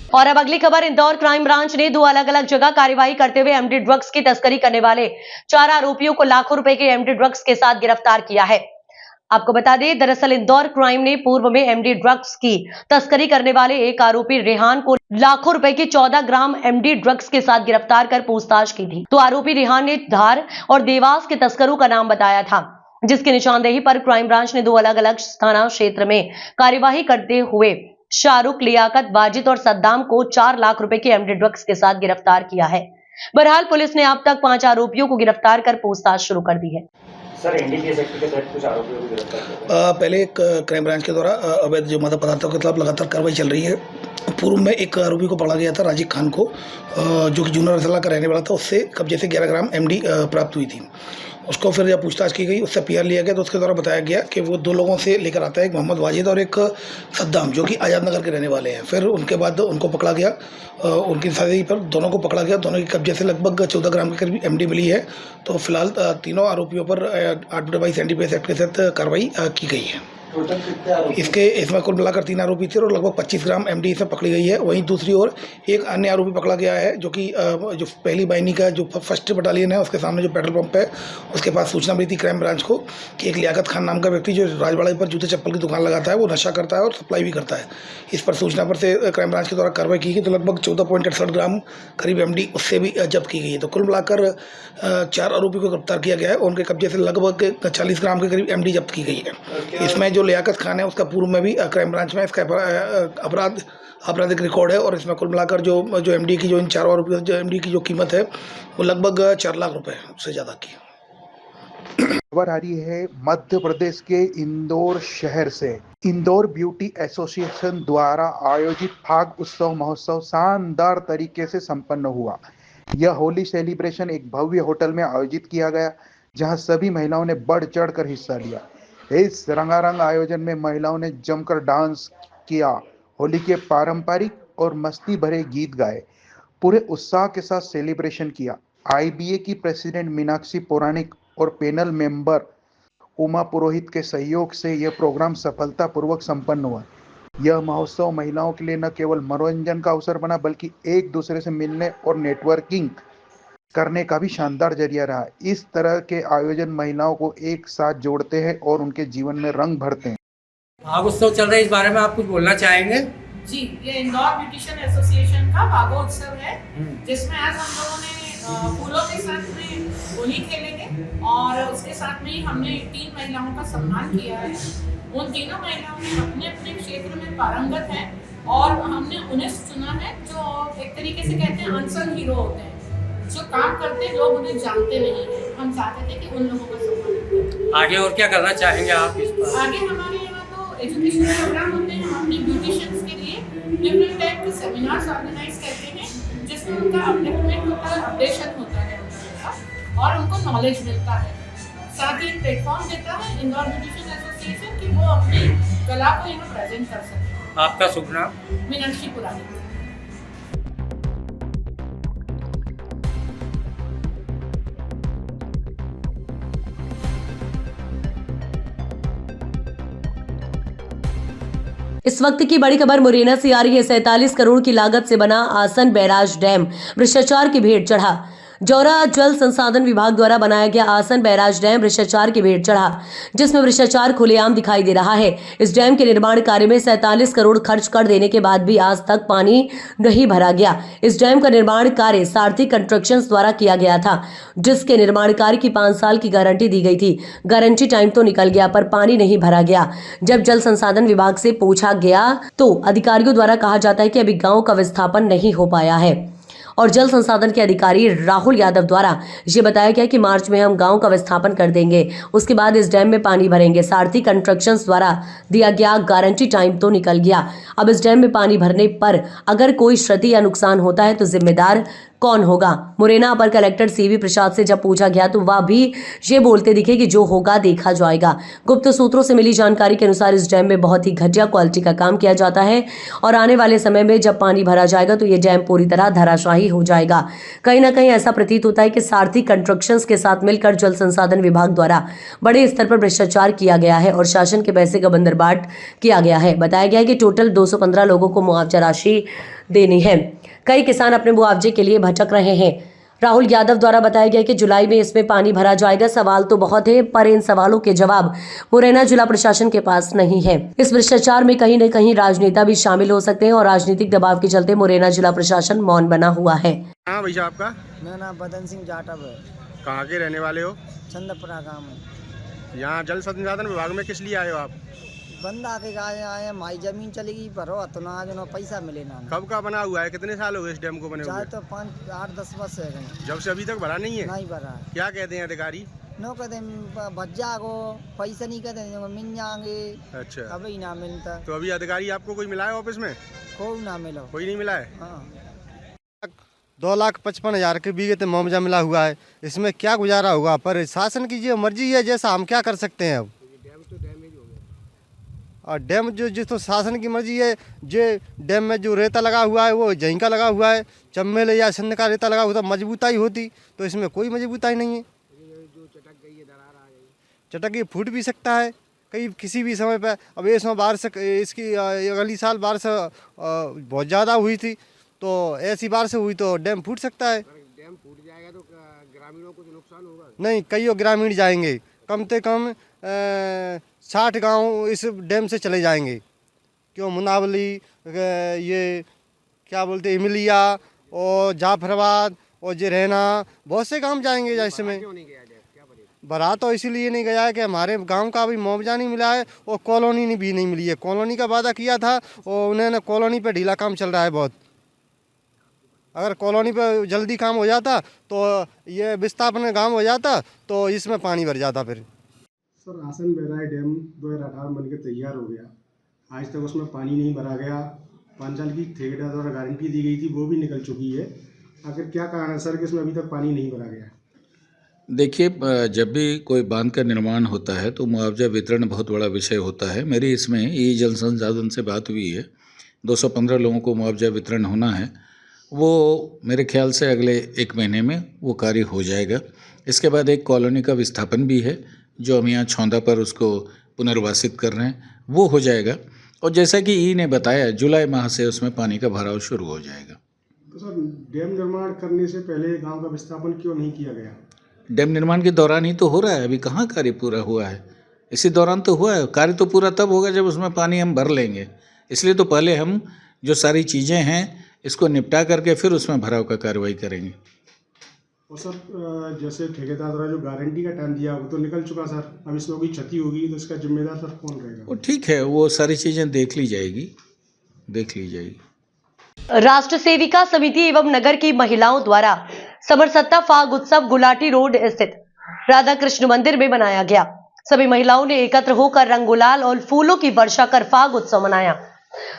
और अब अगली खबर, इंदौर क्राइम ब्रांच ने 2 अलग-अलग जगह कार्यवाही करते हुए एमडी ड्रग्स की तस्करी करने वाले 4 आरोपियों को लाखों रुपए के एमडी ड्रग्स के साथ गिरफ्तार किया है। आपको बता दें, दरअसल इंदौर क्राइम ने पूर्व में एमडी ड्रग्स की तस्करी करने वाले एक आरोपी रेहान को लाखों रुपए के 14 ग्राम एमडी ड्रग्स के साथ गिरफ्तार कर पूछताछ की थी। तो आरोपी रेहान ने धार और देवास के तस्करों का नाम बताया था, जिसकी निशानदेही पर क्राइम ब्रांच ने 2 अलग-अलग थाना क्षेत्र में कार्यवाही करते हुए शाहरुख, लियाकत, वाजिद और सद्दाम को 4 लाख रुपए के एमडी ड्रग्स के साथ गिरफ्तार किया है। बहरहाल पुलिस ने अब तक 5 आरोपियों को गिरफ्तार कर पूछताछ शुरू कर दी है। सर, एनडीपीएस एक्ट के तहत कुछ आरोपियों को गिरफ्तार किया। पहले एक क्राइम ब्रांच के द्वारा अवैध जो मादक पदार्थों के खिलाफ लगातार कार्रवाई चल रही है। पूर्व में एक आरोपी को पकड़ा गया था, राजीव खान को, जो कि जूना रसला का रहने वाला था। उससे कब्जे से 11 ग्राम एमडी प्राप्त हुई थी। उसको फिर जब पूछताछ की गई, उससे पीआर लिया गया तो उसके द्वारा बताया गया कि वो 2 लोगों से लेकर आता है, एक मोहम्मद वाजिद और एक सद्दाम, जो कि आज़ाद नगर के रहने वाले हैं। फिर उनके बाद उनको पकड़ा गया, उनकी साथी पर दोनों को पकड़ा गया। दोनों के कब्जे से लगभग 14 ग्राम के करीब एमडी मिली है। तो फिलहाल तीनों आरोपियों पर 8/22 एनडीपीएस एक्ट के तहत कार्रवाई की गई है। टोटल कितने आरोपी? इसमें कुल मिलाकर 3 आरोपी थे और लगभग 25 ग्राम एमडी इसमें पकड़ी गई है। वहीं दूसरी ओर एक अन्य आरोपी पकड़ा गया है, जो कि जो पहली बाहिनी का जो फर्स्ट बटालियन है, उसके सामने जो पेट्रोल पंप है, उसके पास सूचना मिली थी क्राइम ब्रांच को कि एक लियाकत खान नाम का व्यक्ति जो राजवाड़े पर जूते चप्पल की दुकान लगाता है, वो नशा करता है और सप्लाई भी करता है। इस पर सूचना पर से क्राइम ब्रांच के द्वारा कार्रवाई की गई तो लगभग 14.68 ग्राम करीब एमडी उससे भी जब्त की गई है। तो कुल मिलाकर 4 आरोपी को गिरफ्तार किया गया है। उनके कब्जे से लगभग 40 ग्राम के करीब एमडी जब्त की गई है। इसमें जो लियाकत खान है, उसका पूर्व में भी क्राइम ब्रांच में इसका आपराधिक रिकॉर्ड है। और इसमें कुल मिलाकर जो एमडी की, जो इन 4 आरोपियों जो एमडी की जो कीमत है, वो लगभग 4 लाख रुपए से ज़्यादा की। खबर आ रही है मध्य प्रदेश के इंदौर शहर से। इंदौर ब्यूटी एसोसिएशन द्वारा आयोजित फाग उत्सव महोत्सव शानदार तरीके से संपन्न हुआ। यह होली सेलिब्रेशन एक भव्य होटल में आयोजित किया गया, जहां सभी महिलाओं ने बढ़ चढ़ कर हिस्सा लिया। इस रंगारंग आयोजन में महिलाओं ने जमकर डांस किया, होली के पारंपरिक और मस्ती भरे गीत गाए, पूरे उत्साह के साथ सेलिब्रेशन किया। आईबीए की प्रेसिडेंट मीनाक्षी पौराणिक और पैनल मेंबर उमा पुरोहित के सहयोग से यह प्रोग्राम सफलतापूर्वक संपन्न हुआ। यह महोत्सव महिलाओं के लिए न केवल मनोरंजन का अवसर बना, बल्कि एक दूसरे से मिलने और नेटवर्किंग करने का भी शानदार जरिया रहा। इस तरह के आयोजन महिलाओं को एक साथ जोड़ते हैं और उनके जीवन में रंग भरते हैं। फाग उत्सव चल रहा है, इस बारे में आप कुछ बोलना चाहेंगे? जी, ये इंदौर ब्यूटिशियन एसोसिएशन का फागोत्सव है, जिसमें आज हम लोगों ने फूलों के साथ में होली खेलेंगे और उसके साथ में ही हमने 3 महिलाओं का सम्मान किया है। उन तीनों महिलाओं अपने अपने क्षेत्र में पारंगत हैं और हमने उन्हें चुना है, जो एक तरीके से कहते हैं अनसंग हीरो होते हैं, जो काम करते हैं, लोग उन्हें जानते नहीं हैं। हम चाहते थे कि उन लोगों का सम्मान करें। आगे और क्या करना चाहेंगे आप इस पर? आगे हमारे यहाँ तो एजुकेशन प्रोग्राम होते हैं। हम अपने ब्यूटिशियंस के लिए डिफरेंट टाइप के सेमिनार्स ऑर्गेनाइज करते हैं, जिसमें उनका अपडेटमेंट होता है, अपडेशन होता है उनका, और उनको नॉलेज मिलता है। साथ ही प्लेटफॉर्म देता है इंदौर ब्यूटिशियन एसोसिएशन कि वो अपनी कला को यहाँ प्रेजेंट कर सकें। आपका शुभ नाम? मीनाक्षी पुरानी। इस वक्त की बड़ी खबर मुरैना से आ रही है। 47 करोड़ की लागत से बना आसन बैराज डैम भ्रष्टाचार की भेंट चढ़ा। जौरा जल संसाधन विभाग द्वारा बनाया गया आसन बैराज डैम भ्रष्टाचार की भेंट चढ़ा, जिसमें भ्रष्टाचार खुलेआम दिखाई दे रहा है। इस डैम के निर्माण कार्य में 47 करोड़ खर्च कर देने के बाद भी आज तक पानी नहीं भरा गया। इस डैम का निर्माण कार्य सारथी कंस्ट्रक्शंस द्वारा किया गया था, जिसके निर्माण कार्य की 5 साल की गारंटी दी गई थी। गारंटी टाइम तो निकल गया, पर पानी नहीं भरा गया। जब जल संसाधन विभाग से पूछा गया तो अधिकारियों द्वारा कहा जाता है कि अभी गाँव का विस्थापन नहीं हो पाया है। और जल संसाधन के अधिकारी राहुल यादव द्वारा ये बताया गया कि मार्च में हम गांव का विस्थापन कर देंगे, उसके बाद इस डैम में पानी भरेंगे। सारथी कंस्ट्रक्शंस द्वारा दिया गया गारंटी टाइम तो निकल गया। अब इस डैम में पानी भरने पर अगर कोई क्षति या नुकसान होता है तो जिम्मेदार कौन होगा। मुरैना अपर कलेक्टर सीवी प्रसाद से जब पूछा गया तो वह भी ये बोलते दिखे कि जो होगा देखा जाएगा। गुप्त सूत्रों से मिली जानकारी के अनुसार इस डैम में बहुत ही घटिया क्वालिटी का काम किया जाता है और आने वाले समय में जब पानी भरा जाएगा तो ये डैम पूरी तरह धराशायी हो जाएगा। कहीं ना कहीं ऐसा प्रतीत होता है कि सारथी कंस्ट्रक्शंस के साथ मिलकर जल संसाधन विभाग द्वारा बड़े स्तर पर भ्रष्टाचार किया गया है और शासन के पैसे का बंदरबाट किया गया है। बताया गया है कि टोटल 215 लोगों को मुआवजा राशि देनी है। कई किसान अपने मुआवजे के लिए भटक रहे हैं। राहुल यादव द्वारा बताया गया कि जुलाई में इसमें पानी भरा जाएगा। सवाल तो बहुत है पर इन सवालों के जवाब मुरैना जिला प्रशासन के पास नहीं है। इस भ्रष्टाचार में कहीं न कहीं राजनेता भी शामिल हो सकते हैं और राजनीतिक दबाव के चलते मुरैना जिला प्रशासन मौन बना हुआ है। हाँ भैया, आपका मेरा नाम बदन सिंह जाटव है। कहाँ के रहने वाले हो? चंदपुरा गाँव में। यहाँ जल संसाधन विभाग में किस लिए आए हो आप? बंदा के आए हैं, हमारी जमीन चलेगी भरो तो ना आज पैसा मिले ना। कब का बना हुआ है? कितने साल हो गए इस डैम को बने हुए? चाहे तो 5, 8, 10 वर्ष है गए। जब से अभी तक भरा नहीं है? नहीं भरा है। क्या कहते हैं अधिकारी? नो कहते भज्जा को पैसा नहीं कहते मिल जाएंगे। अच्छा, अभी ना मिलता तो अभी अधिकारी आपको कोई मिला है ऑफिस में? कोई ना मिलो। कोई नहीं मिला है? हाँ। 2,55,000 के बीघे तो मुआवजा मिला हुआ है। इसमें क्या गुजारा होगा? पर शासन की जो मर्जी है जैसा हम क्या कर सकते हैं। अब और डैम जो जिस तो शासन की मर्जी है, जो डैम में जो रेता लगा हुआ है वो जहीं का लगा हुआ है। चम्बेल या सिंध का रेता लगा हुआ तो मजबूताई होती, तो इसमें कोई मजबूताई नहीं है। चटक गई, फूट भी सकता है कहीं किसी भी समय पर। अब ये समय बारिश इसकी अगली साल बारिश बहुत ज़्यादा हुई थी, तो ऐसी बारिश हुई तो डैम फूट सकता है। डैम फूट जाएगा तो ग्रामीणों को नुकसान होगा? नहीं, कई ग्रामीण जाएंगे, कम से कम 60 गांव इस डैम से चले जाएंगे। क्यों मुनावली, ये क्या बोलते इमलिया और जाफराबाद और जरैना, बहुत से गांव जाएंगे। जैसे में भरा तो इसीलिए नहीं गया है कि हमारे गांव का अभी मुआवजा नहीं मिला है और कॉलोनी भी नहीं मिली है। कॉलोनी का वादा किया था और उन्होंने कॉलोनी पे ढीला काम चल रहा है बहुत। अगर कॉलोनी पे जल्दी काम हो जाता तो ये विस्थापन काम हो जाता तो इसमें पानी भर जाता। फिर सर, आसन बैराज डैम 2018 बन के तैयार हो गया, आज तक उसमें पानी नहीं भरा गया। 5 साल की ठेकेदार द्वारा गारंटी दी गई थी, वो भी निकल चुकी है। आखिर क्या कारण है सर कि इसमें अभी तक पानी नहीं भरा गया? देखिए, जब भी कोई बांध का निर्माण होता है तो मुआवजा वितरण बहुत बड़ा विषय होता है। मेरी इसमें ई जल संसाधन से बात हुई है, 215 लोगों को मुआवजा वितरण होना है। वो मेरे ख्याल से अगले 1 महीने में वो कार्य हो जाएगा। इसके बाद एक कॉलोनी का विस्थापन भी है जो हम यहाँ छौंदा पर उसको पुनर्वासित कर रहे हैं, वो हो जाएगा। और जैसा कि ई ने बताया, जुलाई माह से उसमें पानी का भराव शुरू हो जाएगा। तो सर, डैम निर्माण करने से पहले गांव का विस्थापन क्यों नहीं किया गया? डैम निर्माण के दौरान ही तो हो रहा है, अभी कहाँ कार्य पूरा हुआ है। इसी दौरान तो हुआ है। कार्य तो पूरा तब होगा जब उसमें पानी हम भर लेंगे। इसलिए तो पहले हम जो सारी चीज़ें हैं इसको निपटा करके फिर उसमें भराव का कार्रवाई करेंगे। और सर, जैसे ठेकेदार द्वारा जो गारंटी का टाइम दिया वो तो निकल चुका सर, अब इसमें कोई क्षति होगी तो इसका जिम्मेदार सर कौन रहेगा? वो ठीक है, वो सारी चीज़ें देख ली जाएगी। राष्ट्र सेविका समिति एवं नगर की महिलाओं द्वारा समरसत्ता फाग उत्सव गुलाटी रोड स्थित राधा कृष्ण मंदिर में मनाया गया। सभी महिलाओं ने एकत्र होकर रंग गुलाल और फूलों की वर्षा कर फाग उत्सव मनाया।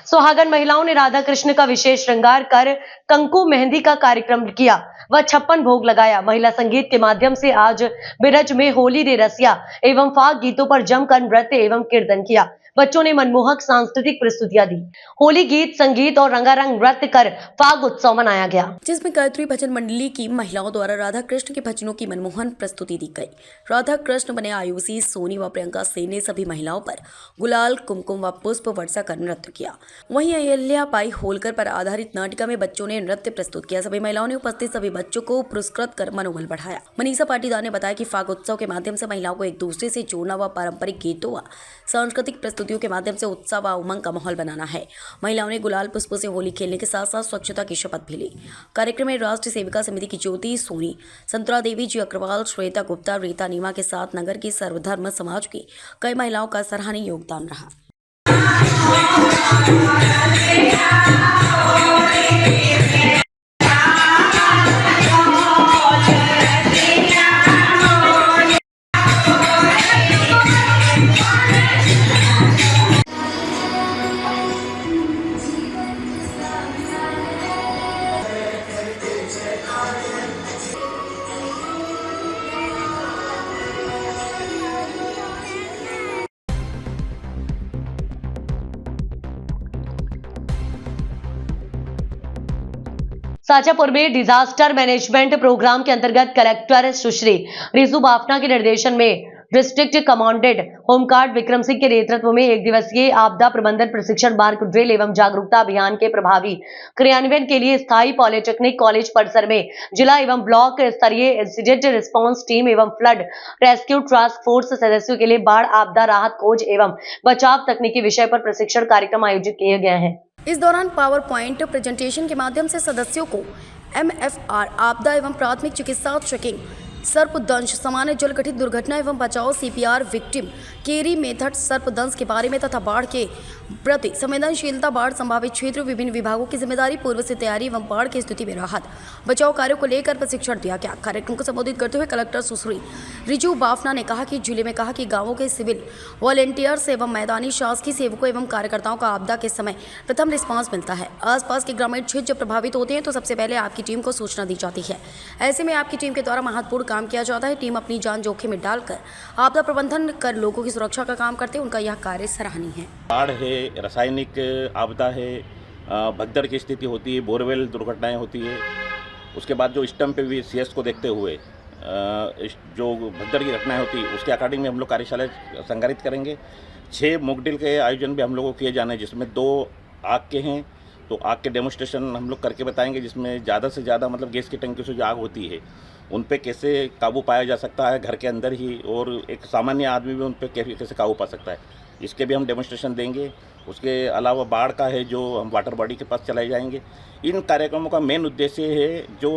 सुहागन महिलाओं ने राधा कृष्ण का विशेष श्रृंगार कर कंकु मेहंदी का कार्यक्रम किया व 56 भोग लगाया। महिला संगीत के माध्यम से आज बिरज में होली रे रसिया एवं फाग गीतों पर जमकर नृत्य एवं कीर्तन किया। बच्चों ने मनमोहक सांस्कृतिक प्रस्तुतियां दी। होली गीत, संगीत और रंगारंग नृत्य कर फाग उत्सव मनाया गया, जिसमें गायत्री भजन मंडली की महिलाओं द्वारा राधा कृष्ण के भजनों की मनमोहन प्रस्तुति दी गई। राधा कृष्ण बने आयुषी, सोनी व प्रियंका सेन ने सभी महिलाओं पर गुलाल, कुमकुम व पुष्प वर्षा कर नृत्य किया। वहीं अहिल्या बाई होलकर पर आधारित नाटिका में बच्चों ने नृत्य प्रस्तुत किया। सभी महिलाओं ने उपस्थित सभी बच्चों को पुरस्कृत कर मनोबल बढ़ाया। मनीषा पाटीदार ने बताया कि फाग उत्सव के माध्यम से महिलाओं को एक दूसरे से जोड़ना व पारंपरिक गीतों व सांस्कृतिक प्रस्तुतियों के माध्यम से उत्साह व उमंग का माहौल बनाना है। महिलाओं ने गुलाल पुष्पों से होली खेलने के साथ साथ स्वच्छता की शपथ भी ली। कार्यक्रम में राष्ट्रीय सेविका समिति की ज्योति सोनी, संतरा देवी जी अग्रवाल, श्वेता गुप्ता, रीता नीमा के साथ नगर की सर्वधर्म समाज की कई महिलाओं का सराहनीय योगदान रहा। साचापुर में डिजास्टर मैनेजमेंट प्रोग्राम के अंतर्गत कलेक्टर सुश्री रिजू बाफना के निर्देशन में district commandant home guard Vikram Singh के नेतृत्व में एक दिवसीय आपदा प्रबंधन प्रशिक्षण मार्ग ड्रिल एवं जागरूकता अभियान के प्रभावी क्रियान्वयन के लिए स्थायी पॉलिटेक्निक कॉलेज परिसर में जिला एवं ब्लॉक स्तरीय इंसिडेंट रिस्पांस टीम एवं फ्लड रेस्क्यू टास्क फोर्स सदस्यों के लिए बाढ़ आपदा राहत खोज एवं बचाव तकनीकी विषय पर प्रशिक्षण कार्यक्रम आयोजित किए गए हैं। इस दौरान पावर पॉइंट प्रेजेंटेशन के माध्यम से सदस्यों को MFR आपदा एवं प्राथमिक चिकित्सा चेकिंग, सर्पदंश, सामान्य जल गठित दुर्घटना एवं बचाव, CPR, विक्टिम केरी मेथड, सर्पदंश के बारे में तथा बाढ़ के प्रति संवेदनशीलता, बाढ़ संभावित क्षेत्र, विभिन्न विभागों की जिम्मेदारी, पूर्व से तैयारी एवं बाढ़ की स्थिति में राहत बचाव कार्यों को लेकर प्रशिक्षण दिया गया। कार्यक्रम को संबोधित करते हुए कलेक्टर सुश्री रिजू बाफना ने कहा कि जिले में गांवों के सिविल वॉलेंटियर्स एवं मैदानी शासकीय सेवकों एवं कार्यकर्ताओं का आपदा के समय प्रथम रिस्पांस मिलता है। आसपास के ग्रामीण क्षेत्र जब प्रभावित होते हैं तो सबसे पहले आपकी टीम को सूचना दी जाती है। ऐसे में आपकी टीम के द्वारा महत्वपूर्ण काम किया जाता है। टीम अपनी जान जोखिम में डालकर आपदा प्रबंधन कर लोगों की सुरक्षा का काम करते हैं। उनका यह कार्य सराहनीय है। बाढ़ है, रासायनिक आपदा है, भगदड़ की स्थिति होती है, बोरवेल दुर्घटनाएं होती है। उसके बाद जो स्टम्प पे भी CS को देखते हुए जो भगदड़ की घटनाएं होती है उसके अकॉर्डिंग में हम लोग कार्यशाला संचालित करेंगे। 6 मॉक ड्रिल के आयोजन भी हम लोगों को किए जाने हैं, जिसमें 2 आग के हैं। तो आग के डेमोस्ट्रेशन हम लोग करके बताएंगे, जिसमें ज़्यादा से ज़्यादा मतलब गैस की टंकी से जो आग होती है उन पे कैसे काबू पाया जा सकता है घर के अंदर ही, और एक सामान्य आदमी भी उन पे कैसे काबू पा सकता है, इसके भी हम डेमोस्ट्रेशन देंगे। उसके अलावा बाढ़ का है जो हम वाटर बॉडी के पास चलाए जाएंगे। इन कार्यक्रमों का मेन उद्देश्य है जो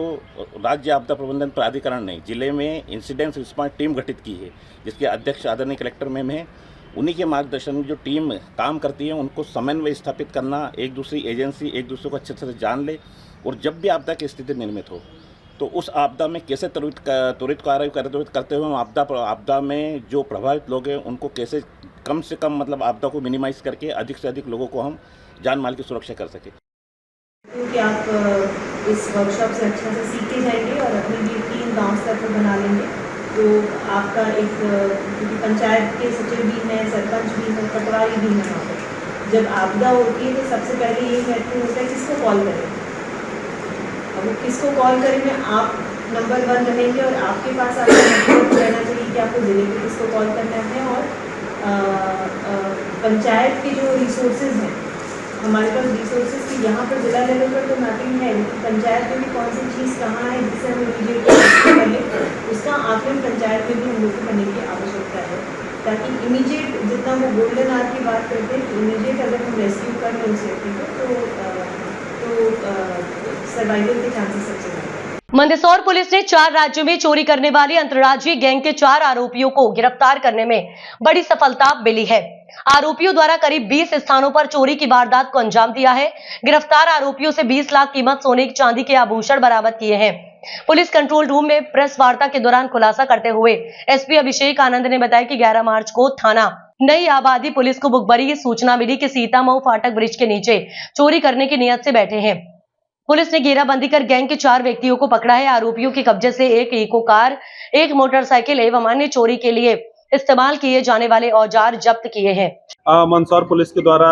राज्य आपदा प्रबंधन प्राधिकरण ने जिले में इंसिडेंट रिस्पांस टीम गठित की है, जिसके अध्यक्ष आदरणीय कलेक्टर मैम है। उन्हीं के मार्गदर्शन में जो टीम काम करती है उनको समन्वय स्थापित करना, एक दूसरी एजेंसी एक दूसरे को अच्छे से जान ले, और जब भी आपदा की स्थिति निर्मित हो तो उस आपदा में कैसे त्वरित कार्य करते हुए हम आपदा में जो प्रभावित लोग हैं उनको कैसे कम से कम मतलब आपदा को मिनिमाइज करके अधिक से अधिक लोगों को हम जान माल की सुरक्षा कर सकें। क्योंकि आप इस वर्कशॉप से अच्छा से सीख के जाएंगे और अपनी भी टीम गाँव स्तर पर बना लेंगे। तो आपका एक क्योंकि पंचायत के सचिव भी हैं, सरपंच भी हैं, पटवारी भी हैं वहाँ पर। जब आपदा होती है तो सबसे पहले ये महत्वपूर्ण होता है किसको कॉल करें। अब वो किसको कॉल करेंगे, आप नंबर 1 रहेंगे और आपके पास आपका नेटवर्क रहना चाहिए कि आपको ज़िले में किसको कॉल करना है। और पंचायत के जो रिसोर्सेज हैं, हमारे पास रिसोर्सेज की यहाँ पर जिला लेवल पर तो मैपिंग है, पंचायत में भी कौन सी चीज़ कहाँ है जिससे हम इमीडिएट करें, उसका आकलन पंचायत में भी हम लोग को करने की आवश्यकता है, ताकि इमीडिएट जितना वो गोल्डन आवर की बात करते हैं, इमीडिएट अगर हम रेस्क्यू कर लें उस व्यक्ति को तो सर्वाइवल के चांसेस सबसे ज़्यादा। मंदसौर पुलिस ने 4 राज्यों में चोरी करने वाली अंतर्राज्यीय गैंग के 4 आरोपियों को गिरफ्तार करने में बड़ी सफलता मिली है। आरोपियों द्वारा करीब 20 स्थानों पर चोरी की वारदात को अंजाम दिया है। गिरफ्तार आरोपियों से 20 लाख कीमत सोने चांदी के आभूषण बरामद किए हैं। पुलिस कंट्रोल रूम में प्रेस वार्ता के दौरान खुलासा करते हुए SP अभिषेक आनंद ने बताया कि 11 मार्च को थाना नई आबादी पुलिस को मुखबरी की सूचना मिली कि सीतामऊ फाटक ब्रिज के नीचे चोरी करने की नियत से बैठे हैं। पुलिस ने घेराबंदी कर गैंग के 4 व्यक्तियों को पकड़ा है। आरोपियों के कब्जे से एक इको कार, एक मोटरसाइकिल एवं अन्य चोरी के लिए इस्तेमाल किए जाने वाले औजार जब्त किए हैं। मंदसौर पुलिस के द्वारा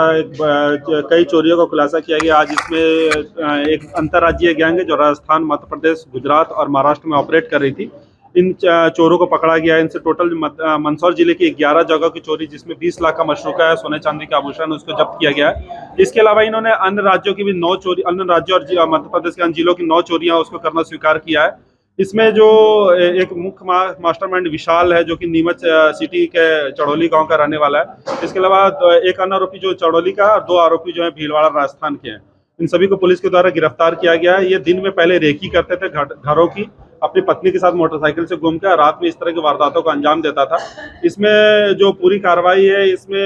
कई चोरियों का खुलासा किया गया। आज इसमें एक अंतर्राज्यीय गैंग है जो राजस्थान, मध्य प्रदेश, गुजरात और महाराष्ट्र में ऑपरेट कर रही थी। इन चोरों को पकड़ा गया है। इनसे टोटल मंदसौर जिले की 11 जगह की चोरी, जिसमें 20 लाख का मशरूका है, सोने चांदी का आभूषण, उसको जब्त किया गया है। इसके अलावा इन्होंने अन्य राज्यों की भी 9 चोरी, अन्य राज्यों और मध्य प्रदेश के अन्य जिलों की 9 चोरियां उसको करना स्वीकार किया है। इसमें जो एक मुख्य मास्टरमाइंड विशाल है जो कि नीमच सिटी के चड़ौली गांव का रहने वाला है। इसके अलावा एक अन्य आरोपी जो चड़ौली का और 2 आरोपी जो है भीलवाड़ा राजस्थान के हैं। इन सभी को पुलिस के द्वारा गिरफ्तार किया गया है। ये दिन में पहले रेकी करते थे घरों की, अपनी पत्नी के साथ मोटरसाइकिल से घूमकर रात में इस तरह की वारदातों को अंजाम देता था। इसमें जो पूरी कार्रवाई है, इसमें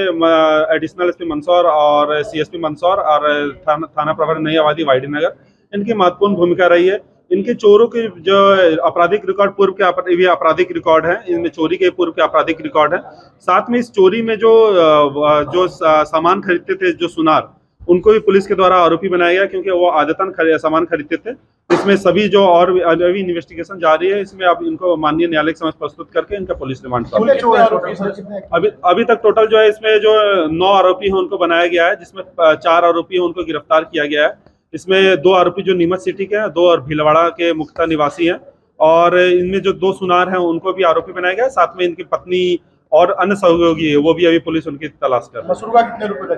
एडिशनल SP मंदसौर और CSP मंदसौर और थाना प्रभारी नई आबादी वाईडी नगर, इनकी महत्वपूर्ण भूमिका रही है। इनके चोरों के जो आपराधिक रिकॉर्ड, पूर्व के भी आपराधिक रिकॉर्ड है, इनमें चोरी के पूर्व के आपराधिक रिकॉर्ड है। साथ में इस चोरी में जो सामान खरीदते थे, जो सुनार, उनको भी पुलिस के द्वारा आरोपी बनाया गया, क्योंकि वो आदतन सामान खरीदते थे। इसमें सभी जो और अभी इन्वेस्टिगेशन जारी है, इसमें अब इनको माननीय न्यायालय के समक्ष प्रस्तुत करके इनका पुलिस रिमांड अभी तक टोटल जो है इसमें जो 9 आरोपी हैं उनको बनाया गया है, जिसमें 4 आरोपी हैं उनको गिरफ्तार किया गया है। इसमें 2 आरोपी जो नीमच सिटी के हैं, 2 और भीलवाड़ा के मुक्ता निवासी हैं, और इनमें जो 2 सुनार हैं उनको भी आरोपी बनाया गया। साथ में इनकी पत्नी और अन्य सहयोगी है, वो भी अभी पुलिस उनकी तलाश कर रही है। मशरूबा कितने रुपए का?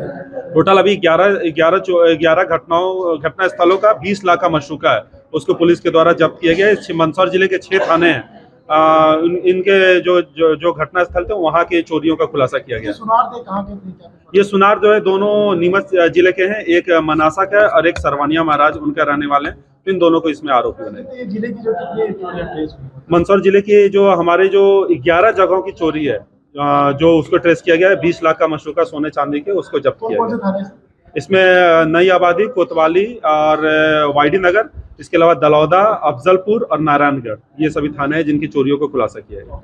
टोटल अभी 11 घटना स्थलों का 20 लाख का मशरूका है, उसको पुलिस के द्वारा जब्त किया गया है। मंदसौर जिले के 6 थाने हैं, इनके जो घटना स्थल थे वहाँ के चोरियों का खुलासा किया गया। सुनार थे कहाँ के? ये सुनार जो है दोनों नीमच जिले के हैं, एक मनासा का है और एक सरवानिया महाराज उनके रहने वाले हैं। इन दोनों को इसमें आरोपी बनाए। जिले की जो कितनी चोरियां ट्रेस हुई? मंदसौर जिले की जो हमारे जो 11 जगहों की चोरी है, जो उसको ट्रेस किया गया है, 20 लाख का मशरूका सोने चांदी के, उसको जब्त किया गया। इसमें नई आबादी, कोतवाली और वाईडी नगर, इसके अलावा दलौदा, अफजलपुर और नारायणगढ़, ये सभी थाने हैं जिनकी चोरियों को खुलासा किया गया।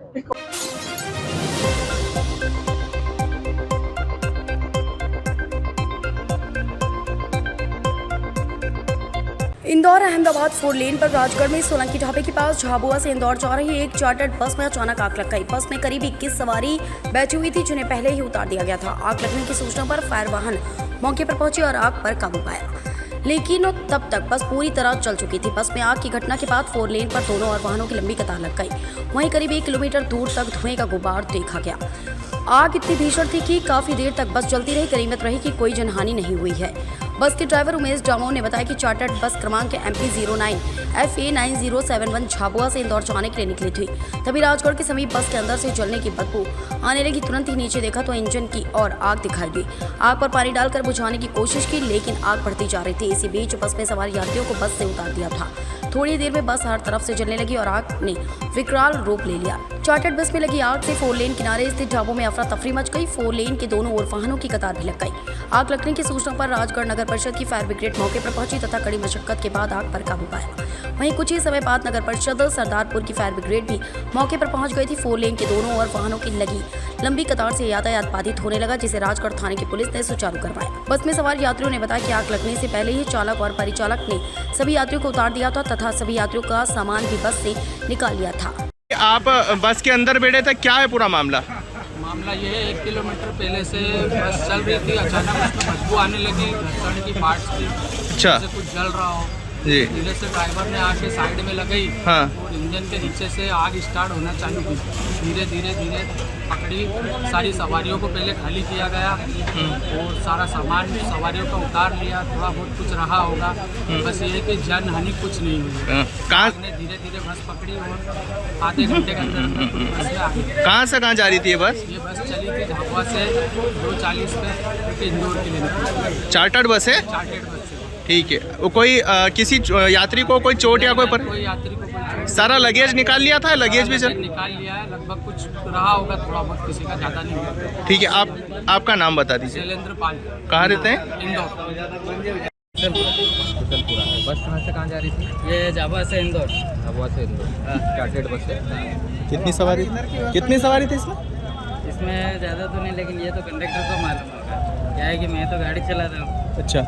इंदौर अहमदाबाद 4 लेन पर राजगढ़ में सोलंकी ढाबे के पास झाबुआ से इंदौर जा रही एक चार्टर्ड बस में अचानक आग लग गई। बस में करीब 21 सवारी बैठी हुई थी, जिन्हें पहले ही उतार दिया गया था। आग लगने की सूचना पर फायर वाहन मौके पर पहुंचे और आग पर काबू पाया, लेकिन तब तक बस पूरी तरह जल चुकी थी। बस में आग की घटना के बाद 4 लेन पर दोनों और वाहनों की लंबी कतार लग गई। वहीं करीब 1 किलोमीटर दूर तक धुएं का गुबार देखा गया। आग इतनी भीषण थी कि काफी देर तक बस जलती रही। गनीमत रही कि कोई जनहानि नहीं हुई है। बस के ड्राइवर उमेश जामोह ने बताया कि चार्टर्ड बस क्रमांक MP09 FA 9071 झाबुआ से इंदौर जाने के लिए निकली थी। तभी राजगढ़ के समीप बस के अंदर से जलने की बदबू आने लगी। तुरंत ही नीचे देखा तो इंजन की और आग दिखाई दी। आग पर पानी डालकर बुझाने की कोशिश की, लेकिन आग बढ़ती जा रही थी। इसी बीच बस में सवार यात्रियों को बस से उतार दिया था। थोड़ी देर में बस हर तरफ से जलने लगी और आग ने विकराल रूप ले लिया। चार्टर्ड बस में लगी आग से 4 लेन किनारे स्थित ढाबों में अफरा तफरी मच गई। 4 लेन के दोनों ओर वाहनों की कतार भी लग गई। आग लगने की सूचना पर राजगढ़ नगर परिषद की फायर ब्रिगेड मौके पर पहुंची तथा कड़ी मशक्कत के बाद आग पर काबू पाया। वहीं कुछ ही समय बाद नगर परिषद सरदारपुर की फायर ब्रिगेड भी मौके पर पहुंच गई थी। 4 लेन के दोनों ओर वाहनों की लगी लंबी कतार से यातायात बाधित होने लगा, जिसे राजगढ़ थाने की पुलिस ने सुचारू करवाया। बस में सवार यात्रियों ने बताया कि आग लगने से पहले ही चालक और परिचालक ने सभी यात्रियों को उतार दिया था तथा सभी यात्रियों का सामान भी बस से निकाल लिया था। आप बस के अंदर बैठे थे, क्या है पूरा मामला? मामला ये है, 1 किलोमीटर पहले से बस चल रही थी, अचानक उसमें बदबू आने लगी घर्षण की, पार्ट्स की। अच्छा, जैसे कुछ जल रहा हो जी। धीरे से ड्राइवर ने आके साइड में लगाई। हाँ। और इंजन के नीचे से आग स्टार्ट होना चालू की। धीरे धीरे पकड़ी, सारी सवारियों को पहले खाली किया गया और सारा सामान सवारियों का उतार लिया। थोड़ा बहुत कुछ रहा होगा, बस ये कि जान हानि कुछ नहीं हुई। कहाँ ने धीरे धीरे बस पकड़ी और आधे घंटे के अंदर बस में आ गई। कहाँ से कहाँ जा रही थी ये बस? ये बस चली थी झाबुआ से 2:40 पे इंदौर के लिए निकली। चार्टर्ड बस है? चार्टर्ड बस से। ठीक है। वो कोई किसी यात्री को कोई चोट या कोई कोई यात्री को कोई सारा लगेज निकाल लिया था? लगेज भी चल निकाल लिया है, लगभग कुछ रहा होगा, थोड़ा बहुत, किसी का ज़्यादा नहीं हुआ। ठीक है, आपका नाम बता दीजिए। शैलेंद्र पाल। कहाँ रहते हैं? इंदौर। बस कहाँ से कहाँ जा रही थी? ये झाबुआ से इंदौर। झाबुआ से इंदौर, चार्टर्ड बस से। कितनी सवारी थी इसमें? इसमें ज़्यादा तो नहीं, लेकिन ये तो कंडक्टर को मालूम होगा। क्या है कि मैं तो गाड़ी चला रहा हूँ। अच्छा,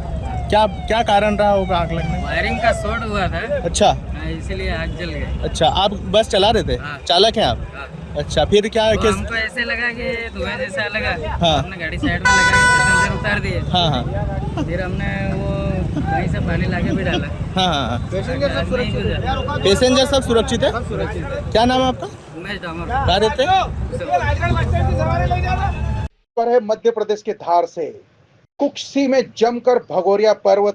क्या कारण रहा होगा आग लगने? वायरिंग का शॉर्ट हुआ था। अच्छा, इसीलिए आग जल गई। अच्छा, आप बस चला रहे थे? हाँ। चालक हैं आप? हाँ। अच्छा, फिर क्या तो किस? हमको ऐसे लगा कि धुआं जैसा लगा। हाँ। हमने गाड़ी साइड में लगा के पैसेंजर उतार दिए। हाँ हाँ फिर हमने वो वहीं से पानी लाके भी डाला। हाँ। पैसेंजर पैसेंजर सब सुरक्षित है? सुरक्षित है। क्या नाम है आपका? उमेश जामोह। कहाँ रहते हैं? पर है मध्य प्रदेश के धार से कुक्षी में जमकर भगोरिया पर्व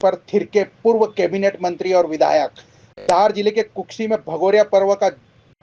पर थिरके पूर्व कैबिनेट मंत्री और विधायक। धार जिले के कुक्षी में भगोरिया पर्व का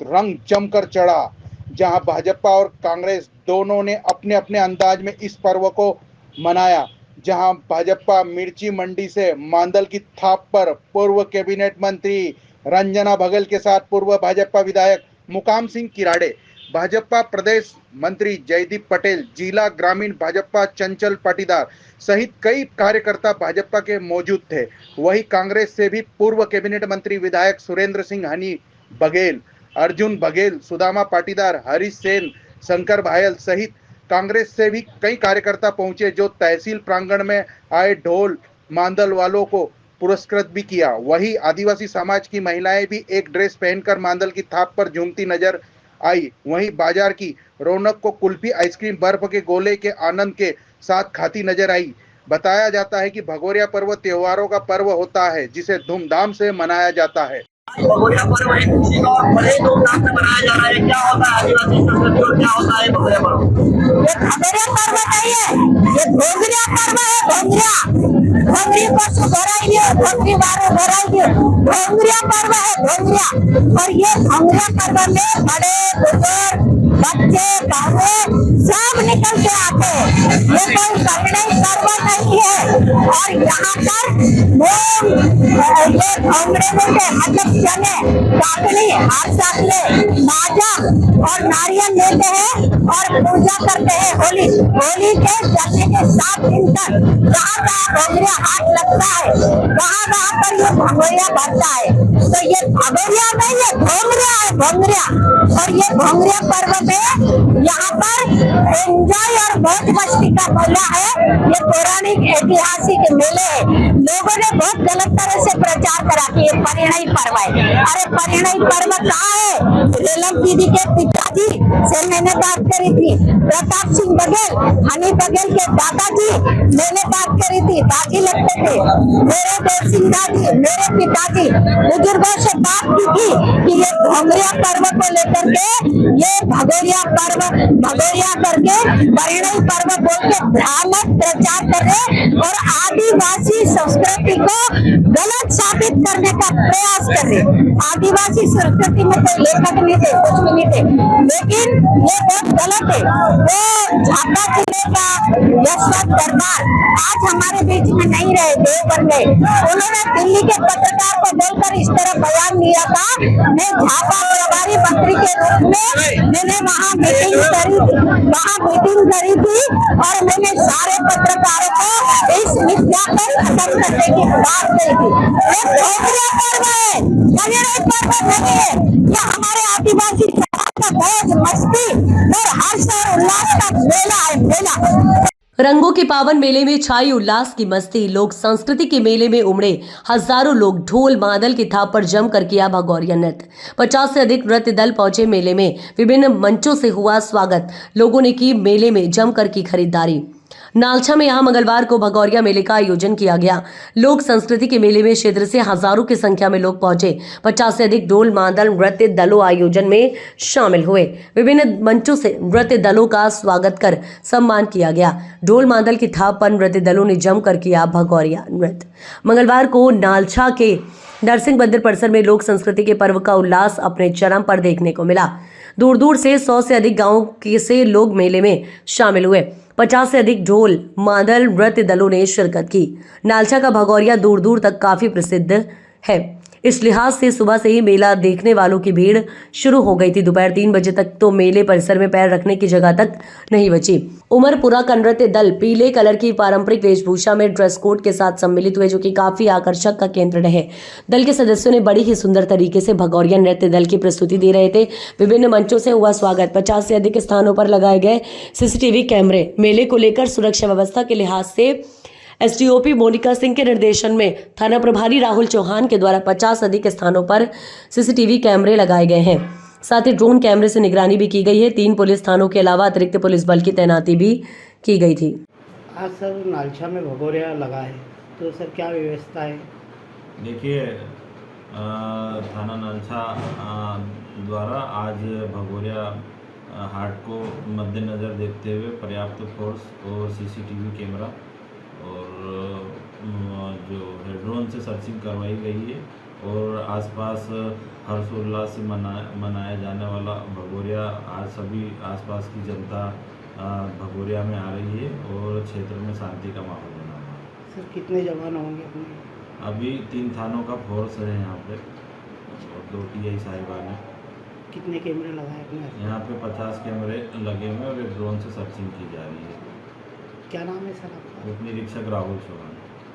रंग जमकर चढ़ा, जहां भाजपा और कांग्रेस दोनों ने अपने अपने अंदाज में इस पर्व को मनाया। जहां भाजपा मिर्ची मंडी से मांदल की थाप पर पूर्व कैबिनेट मंत्री रंजना बघेल के साथ पूर्व भाजपा विधायक मुकाम सिंह किराड़े, भाजपा प्रदेश मंत्री जयदीप पटेल, जिला ग्रामीण भाजपा चंचल पाटीदार सहित कई कार्यकर्ता भाजपा के मौजूद थे। वहीं कांग्रेस से भी पूर्व कैबिनेट मंत्री विधायक सुरेंद्र सिंह हनी बघेल, अर्जुन बघेल, सुदामा पाटीदार, हरीश सेन, शंकर भायल सहित कांग्रेस से भी कई कार्यकर्ता पहुंचे, जो तहसील प्रांगण में आए ढोल मांदल वालों को पुरस्कृत भी किया। वहीं आदिवासी समाज की महिलाएं भी एक ड्रेस पहनकर मांदल की थाप पर झूमती नजर आई। वहीं बाजार की रौनक को कुल्फी, आइसक्रीम, बर्फ के गोले के आनंद के साथ खाती नजर आई। बताया जाता है कि भगोरिया पर्व त्योहारों का पर्व होता है जिसे धूमधाम से मनाया जाता है। भगोरिया पर्व है खुशी का और बड़े धूमधाम से मनाया जा रहा है। क्या होता है आदिवासी संस्कृति और क्या होता है भगोरिया पर्व? ये भगोरिया पर्व नहीं है, ये भोंगरिया पर्व है। भोंगरिया भोंगरी को सुधराइए, भोंगरी वारों भराइए। भोंगरिया पर्व है, भोंगरिया। और ये भोंगरिया पर्व में बड़े बुजुर्ग बच्चे बूढ़े सब निकल के आते हैं। ये कोई परिणय पर्व नहीं है। और यहाँ पर ये भोंगरे में मतलब चने काकड़ी हाथ साकले माजा और नारियल लेते हैं और पूजा करते हैं। होली के जलने के 7 दिन तक जहाँ भगोरिया हाथ लगता है वहाँ पर ये भगोरिया बनता है। तो ये भगोरिया नहीं है, भोंगरिया है, भोंगरिया। और ये भोंगरिया पर्व में यहाँ पर एंजॉय और मौज मस्ती का मेला है। ये पौराणिक ऐतिहासिक मेले है। लोगों ने बहुत गलत तरह से प्रचार करा कि ये परिणय पर्व है। अरे परिणय पर्व कहाँ है? रेलम दीदी के पिताजी से मैंने बात करी थी, प्रताप सिंह बघेल, हनी बघेल के दादाजी मैंने बात करी थी, बाकी लगते थे। मेरे देव सिंह दादी, मेरे पिताजी बुजुर्गों से बात की थी कि ये भोंगरिया पर्व को लेकर के ये भगोरिया पर्व भगोरिया करके परिणय पर्व बोल के भ्रामक प्रचार कर रहे और आदिवासी संस्कृति को गलत साबित करने का प्रयास कर रहे। आदिवासी संस्कृति में कोई लेखक नहीं थे, कुछ भी नहीं थे, लेकिन ये बहुत गलत है। वो झापा जिले का यशवंत दरबार आज हमारे बीच में नहीं रहे, देव बन गए। उन्होंने दिल्ली के पत्रकार को बोलकर इस तरह बयान दिया था। मैं झापा प्रभारी मंत्री के रूप में मैंने वहाँ मीटिंग करी थी और मैंने सारे पत्रकारों को इस मिथ्या पर खत्म करने की बात कही थी। ये भोंगरिया पर्व है, परिणय पर्व नहीं है। ये हमारे आदिवासी समाज का मौज मस्ती और हर्ष और उल्लास का मेला है, मेला। रंगों के पावन मेले में छाई उल्लास की मस्ती। लोक संस्कृति के मेले में उमड़े हजारों लोग। ढोल मादल की थाप पर जमकर किया भगोरिया नृत्य। 50 से अधिक नृत्य दल पहुंचे मेले में। विभिन्न मंचों से हुआ स्वागत। लोगों ने की मेले में जमकर की खरीदारी। नालछा में यहां मंगलवार को भगोरिया मेले का आयोजन किया गया। लोक संस्कृति के मेले में क्षेत्र से हजारों की संख्या में लोग पहुंचे। 50 से अधिक ढोल मादल नृत्य दलों आयोजन में शामिल हुए। विभिन्न मंचों से नृत्य दलों का स्वागत कर सम्मान किया गया। ढोल मादल की थाप पर नृत्य दलों ने जमकर किया भगोरिया नृत्य। मंगलवार को नालछा के नरसिंह मंदिर परिसर में लोक संस्कृति के पर्व का उल्लास अपने चरम पर देखने को मिला। दूर दूर से 100 से अधिक गांवों से लोग मेले में शामिल हुए। 50 से अधिक ढोल मादल नृत्य दलों ने शिरकत की। नालछा का भगोरिया दूर दूर तक काफी प्रसिद्ध है। इस लिहाज से सुबह से ही मेला देखने वालों की भीड़ शुरू हो गई थी। दोपहर 3 बजे तक तो मेले परिसर में पैर रखने की जगह तक नहीं बची। उमरपुरा का नृत्य दल पीले कलर की पारंपरिक वेशभूषा में ड्रेस कोड के साथ सम्मिलित हुए, जो कि काफी आकर्षक का केंद्र रहे। दल के सदस्यों ने बड़ी ही सुंदर तरीके से भगोरिया नृत्य दल की प्रस्तुति दे रहे थे। विभिन्न मंचों से हुआ स्वागत। 50 से अधिक स्थानों पर लगाए गए सीसीटीवी कैमरे। मेले को लेकर सुरक्षा व्यवस्था के लिहाज से एसडीओपी मोनिका सिंह के निर्देशन में थाना प्रभारी राहुल चौहान के द्वारा 50 अधिक स्थानों पर सीसीटीवी कैमरे लगाए गए हैं। साथ ही ड्रोन कैमरे से निगरानी भी की गई है। 3 पुलिस थानों के अलावा अतिरिक्त पुलिस बल की तैनाती भी की गई थी। आज सर नालछा में भगोरिया लगा है, तो सर क्या व्यवस्था है? देखिए, थाना नालछा द्वारा आज भगोरिया हाट को मद्देनज़र देखते हुए पर्याप्त फोर्स और सीसीटीवी कैमरा और जो है ड्रोन से सर्चिंग करवाई गई है और आसपास हर्षोल्लास से मनाया जाने वाला भगोरिया आज सभी आसपास की जनता भगोरिया में आ रही है और क्षेत्र में शांति का माहौल बना हुआ है। सर कितने जवान होंगे अपने? अभी 3 थानों का फोर्स है यहाँ पे और 2 TI साहिबान है। कितने कैमरे लगाए अपने? यहाँ पे 50 कैमरे लगे हुए हैं और एक ड्रोन से सर्चिंग की जा रही है। क्या नाम है सर आपका? उप निरीक्षक राहुल चौहान।